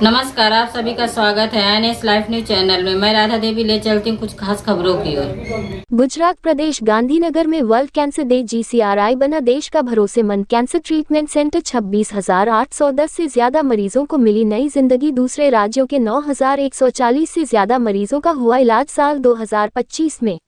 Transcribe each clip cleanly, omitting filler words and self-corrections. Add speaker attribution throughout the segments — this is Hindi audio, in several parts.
Speaker 1: नमस्कार, आप सभी का स्वागत है एनएस लाइफ न्यूज चैनल में। मैं राधा देवी ले चलती हूँ कुछ खास खबरों की ओर।
Speaker 2: गुजरात प्रदेश गांधीनगर में वर्ल्ड कैंसर डे जीसीआरआई बना देश का भरोसेमंद कैंसर ट्रीटमेंट सेंटर। 26,810 से ज्यादा मरीजों को मिली नई जिंदगी। दूसरे राज्यों के 9,140 से ज्यादा मरीजों का हुआ इलाज। साल 2025 में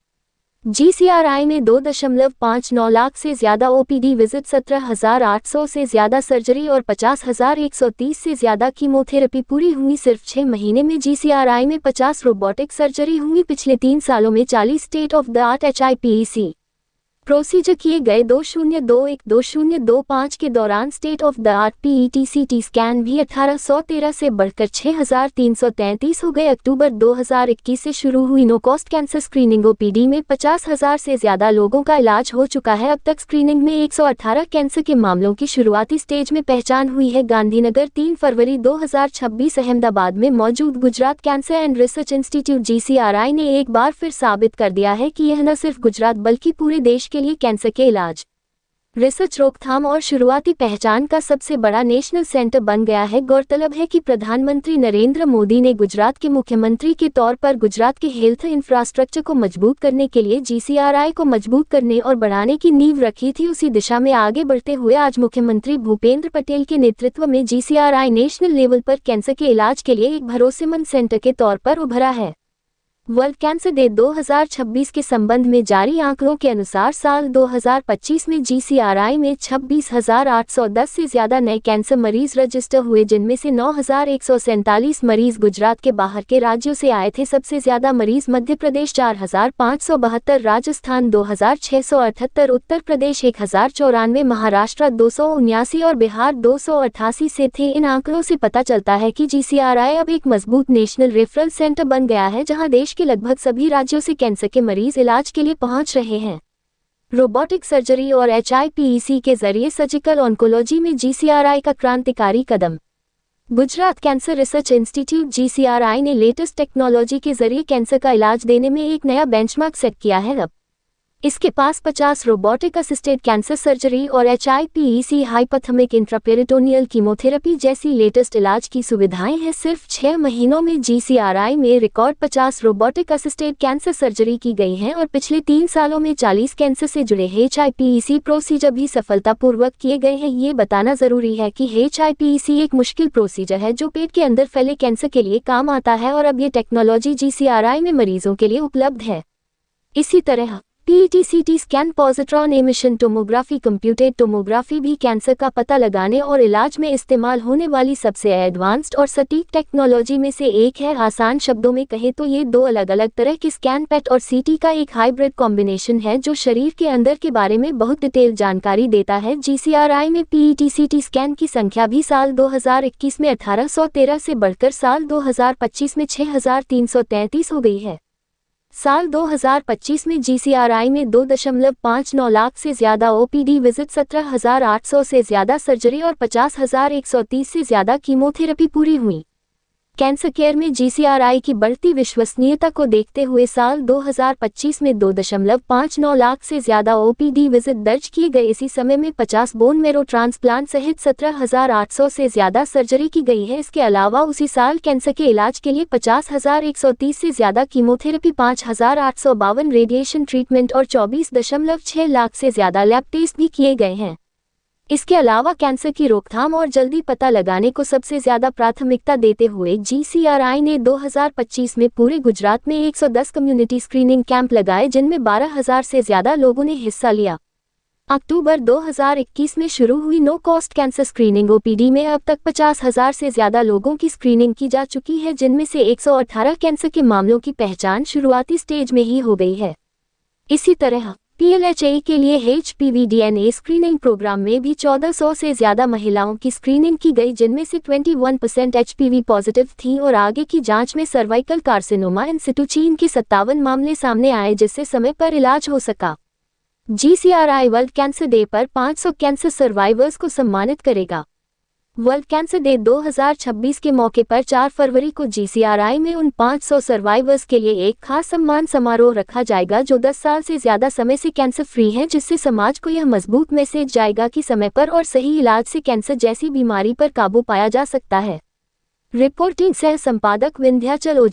Speaker 2: जीसीआरआई ने 2.59 लाख से ज्यादा ओपीडी विजिट, 17,800 से ज्यादा सर्जरी और 50,130 से ज्यादा कीमोथेरेपी पूरी हुई। सिर्फ 6 महीने में जीसीआरआई में 50 रोबोटिक सर्जरी हुई। पिछले 3 सालों में 40 state of the art HIPEC procedure किए गए। 2021-2025 के दौरान state of the art PET-CT scan भी 1813 से बढ़कर 6,333 हो गए। अक्टूबर 2021 से शुरू हुई no cost cancer screening OPD में 50,000 से ज्यादा लोगों का इलाज हो चुका है। अब तक स्क्रीनिंग में 118 कैंसर के मामलों की शुरुआती स्टेज में पहचान हुई है। गांधीनगर 3 फरवरी 2026। अहमदाबाद में मौजूद Gujarat cancer and research institute GCRI ने एक बार फिर साबित कर दिया है कि यह न सिर्फ गुजरात बल्कि पूरे देश के लिए कैंसर के इलाज, रिसर्च, रोकथाम और शुरुआती पहचान का सबसे बड़ा नेशनल सेंटर बन गया है। गौरतलब है कि प्रधानमंत्री नरेंद्र मोदी ने गुजरात के मुख्यमंत्री के तौर पर गुजरात के हेल्थ इंफ्रास्ट्रक्चर को मजबूत करने के लिए GCRI को मजबूत करने और बढ़ाने की नींव रखी थी। उसी दिशा में आगे बढ़ते हुए आज मुख्यमंत्री भूपेंद्र पटेल के नेतृत्व में GCRI नेशनल लेवल पर कैंसर के इलाज के लिए एक भरोसेमंद सेंटर के तौर पर उभरा है। वर्ल्ड कैंसर डे 2026 के संबंध में जारी आंकड़ों के अनुसार साल 2025 में GCRI में 26,810 से ज्यादा नए कैंसर मरीज रजिस्टर हुए, जिनमें से 9,147 मरीज गुजरात के बाहर के राज्यों से आए थे। सबसे ज्यादा मरीज मध्य प्रदेश 4,572, राजस्थान 2,678, उत्तर प्रदेश 1,094, महाराष्ट्र 279 और बिहार 288 से थे। इन आंकड़ों से पता चलता है कि GCRI अब एक मजबूत नेशनल रेफरल सेंटर बन गया है, जहां देश के लगभग सभी राज्यों से कैंसर के मरीज इलाज के लिए पहुंच रहे हैं। रोबोटिक सर्जरी और HIPEC के जरिए सर्जिकल ऑन्कोलॉजी में GCRI का क्रांतिकारी कदम। Gujarat cancer research institute GCRI ने लेटेस्ट टेक्नोलॉजी के जरिए कैंसर का इलाज देने में एक नया बेंचमार्क सेट किया है। अब इसके पास 50 रोबोटिक असिस्टेड कैंसर सर्जरी और HIPEC हाइपोथर्मिक इंट्रापेरिटोनियल कीमोथेरेपी जैसी लेटेस्ट इलाज की सुविधाएं हैं। सिर्फ 6 महीनों में GCRI में record 50 robotic assisted cancer surgery की गई हैं और पिछले 3 सालों में 40 कैंसर से जुड़े HIPEC प्रोसीजर भी सफलतापूर्वक किए गए हैं। ये बताना जरूरी है कि HIPEC एक मुश्किल प्रोसीजर है जो पेट के अंदर फैले कैंसर के लिए काम आता है और अब ये टेक्नोलॉजी GCRI में मरीजों के लिए उपलब्ध है। इसी तरह PET-CT scan, positron emission tomography, computed tomography भी कैंसर का पता लगाने और इलाज में इस्तेमाल होने वाली सबसे एडवांस्ड और सटीक टेक्नोलॉजी में से एक है। आसान शब्दों में कहें तो ये 2 अलग अलग तरह के स्कैन, PET और CT का एक हाइब्रिड कॉम्बिनेशन है जो शरीर के अंदर के बारे में बहुत डिटेल जानकारी देता है। GCRI में PET-CT स्कैन की संख्या भी साल 2021 में 1813 से बढ़कर साल 2025 में 6,333 हो गई है। साल 2025 में GCRI में 2.59 लाख से ज्यादा OPD विजिट, 17,800 से ज्यादा सर्जरी और 50,130 से ज्यादा कीमोथेरेपी पूरी हुई। कैंसर केयर में GCRI की बढ़ती विश्वसनीयता को देखते हुए साल 2025 में 2.59 लाख से ज्यादा OPD विजिट दर्ज किए गए। इसी समय में 50 बोन मैरो ट्रांसप्लांट सहित 17,800 से ज्यादा सर्जरी की गई है। इसके अलावा उसी साल कैंसर के इलाज के लिए 50,130 से ज्यादा कीमोथेरेपी, 5,852 रेडिएशन ट्रीटमेंट और 24.6 लाख से ज्यादा लैब टेस्ट भी किए गए हैं। इसके अलावा कैंसर की रोकथाम और जल्दी पता लगाने को सबसे ज्यादा प्राथमिकता देते हुए GCRI ने 2025 में पूरे गुजरात में 110 कम्युनिटी स्क्रीनिंग कैंप लगाए, जिनमें 12,000 से ज्यादा लोगों ने हिस्सा लिया। अक्टूबर 2021 में शुरू हुई no cost cancer screening OPD में अब तक 50,000 से ज्यादा लोगों की स्क्रीनिंग की जा चुकी है, जिनमें से 118 कैंसर के मामलों की पहचान शुरुआती स्टेज में ही हो गई है। इसी तरह PLHA के लिए HPV DNA स्क्रीनिंग प्रोग्राम में भी 1400 से ज्यादा महिलाओं की स्क्रीनिंग की गई, जिनमें से 21% HPV पॉजिटिव थीं और आगे की जांच में सर्वाइकल कार्सिनोमा इन सिटु चीन के 57 मामले सामने आए, जिससे समय पर इलाज हो सका। GCRI वर्ल्ड कैंसर डे पर 500 कैंसर सर्वाइवर्स को सम्मानित करेगा। वर्ल्ड कैंसर डे 2026 के मौके पर 4 फरवरी को GCRI में उन 500 सर्वाइवर्स के लिए एक खास सम्मान समारोह रखा जाएगा जो 10 साल से ज्यादा समय से कैंसर फ्री हैं, जिससे समाज को यह मजबूत मैसेज जाएगा कि समय पर और सही इलाज से कैंसर जैसी बीमारी पर काबू पाया जा सकता है। रिपोर्टिंग सह संपादक विंध्याचल ओझा।